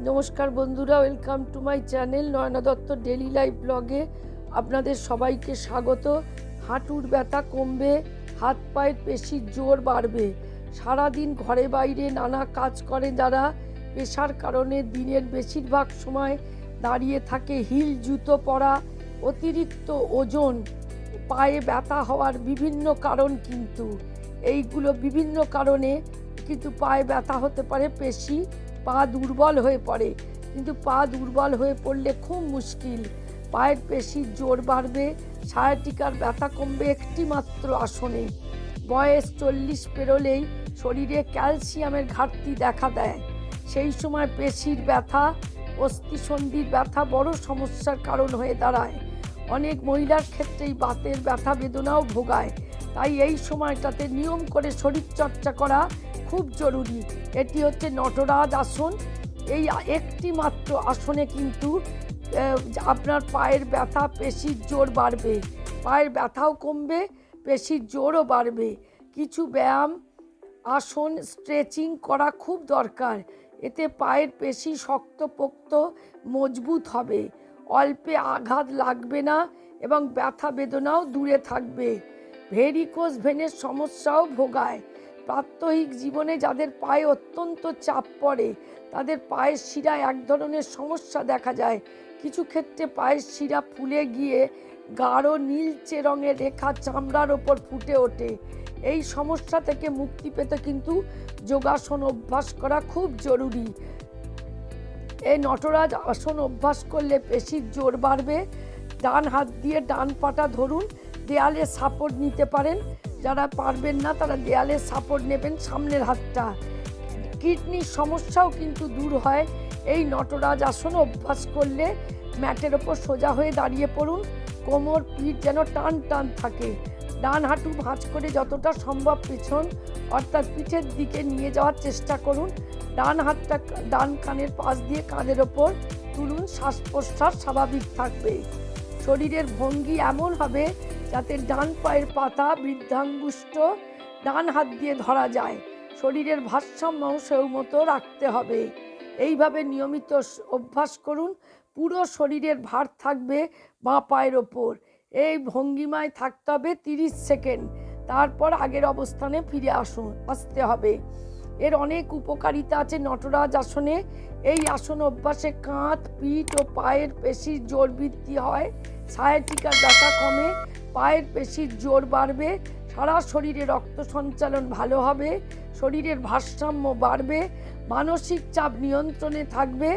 নমস্কার বন্ধুরা, welcome to my channel Naina Dutta daily life ব্লগে আপনাদের সবাইকে স্বাগত। হাঁটুর ব্যথা কমবে, হাত পায়ের পেশির জোর বাড়বে। সারাদিন ঘরে বাইরে নানা কাজ করে যারা, পেশার কারণে দিনের বেশিরভাগ সময় দাঁড়িয়ে থাকে, হিল জুতো পরা, অতিরিক্ত ওজন, পায়ে ব্যথা হওয়ার বিভিন্ন কারণ, কিন্তু এইগুলো বিভিন্ন কারণে কিন্তু পায়ে ব্যথা হতে পারে। পেশি পা দুর্বল হয়ে পড়ে, কিন্তু পা দুর্বল হয়ে পড়লে খুব মুশকিল। পায়ের পেশির জোর বাড়বে, সায়াটিকার ব্যথা কমবে একটি মাত্র আসনে। বয়স 40 পেরোলেই শরীরে ক্যালসিয়ামের ঘাটতি দেখা দেয়। সেই সময় পেশির ব্যথা, অস্থিসন্ধির ব্যথা বড় সমস্যার কারণ হয়ে দাঁড়ায়। অনেক মহিলার ক্ষেত্রেই বাতের ব্যথা বেদনাও ভোগায়। তাই এই সময়টাতে নিয়ম করে শরীরচর্চা করা খুব জরুরি। এটি হচ্ছে নটরাজ আসন। এই একটি মাত্র আসনে কিন্তু আপনার পায়ের ব্যথা, পেশির জোর বাড়বে, পায়ের ব্যথাও কমবে, পেশির জোরও বাড়বে। কিছু ব্যায়াম, আসন, স্ট্রেচিং করা খুব দরকার। এতে পায়ের পেশি শক্তপোক্ত, মজবুত হবে, অল্পে আঘাত লাগবে না এবং ব্যথা বেদনাও দূরে থাকবে। ভেরিকোজ ভেনের সমস্যাও ভোগায়। প্রাত্যহিক জীবনে যাদের পায়ে অত্যন্ত চাপ পড়ে, তাদের পায়ের শিরায় এক ধরনের সমস্যা দেখা যায়। কিছু ক্ষেত্রে পায়ের শিরা ফুলে গিয়ে গাঢ় নীলচে রঙের রেখা চামড়ার ওপর ফুটে ওঠে। এই সমস্যা থেকে মুক্তি পেতে কিন্তু যোগাসন অভ্যাস করা খুব জরুরি। এই নটরাজ আসন অভ্যাস করলে পেশির জোর বাড়বে। ডান হাত দিয়ে ডান পাটা ধরুন, দেয়ালে সাপোর্ট নিতে পারেন। যারা পারবেন না তারা দেয়ালে সাপোর্ট নেবেন সামনের হাতটা। কিডনির সমস্যাও কিন্তু দূর হয় এই নটরাজ আসন অভ্যাস করলে। ম্যাটের ওপর সোজা হয়ে দাঁড়িয়ে পড়ুন, কোমর পিঠ যেন টান টান থাকে। ডান হাঁটু ভাঁজ করে যতটা সম্ভব পেছন অর্থাৎ পিঠের দিকে নিয়ে যাওয়ার চেষ্টা করুন। ডান হাতটা ডান কানের পাশ দিয়ে কাঁধের ওপর তুলুন, শ্বাস প্রশ্বাস স্বাভাবিক থাকবে। শরীরের ভঙ্গি এমন হবে যাতে ডান পায়ের পাতা বৃদ্ধাঙ্গুষ্ঠ ডান হাত দিয়ে ধরা যায়। শরীরের ভারসাম্য সেই মতো রাখতে হবে। এইভাবে নিয়মিত অভ্যাস করুন, পুরো শরীরের ভার থাকবে বাঁ পায়ের ওপর। এই ভঙ্গিমায় থাকতে হবে 30 সেকেন্ড, তারপর আগের অবস্থানে ফিরে আসতে হবে। এর অনেক উপকারিতা আছে নটরাজ আসনে। এই আসন অভ্যাসে কাঁধ, পিঠ ও পায়ের পেশির জোর বৃদ্ধি হয়, সায়াটিকার ব্যথা কমে, পায়ের পেশির জোর বাড়বে, সারা শরীরে রক্ত সঞ্চালন ভালো হবে, শরীরের ভারসাম্য বাড়বে, মানসিক চাপ নিয়ন্ত্রণে থাকবে।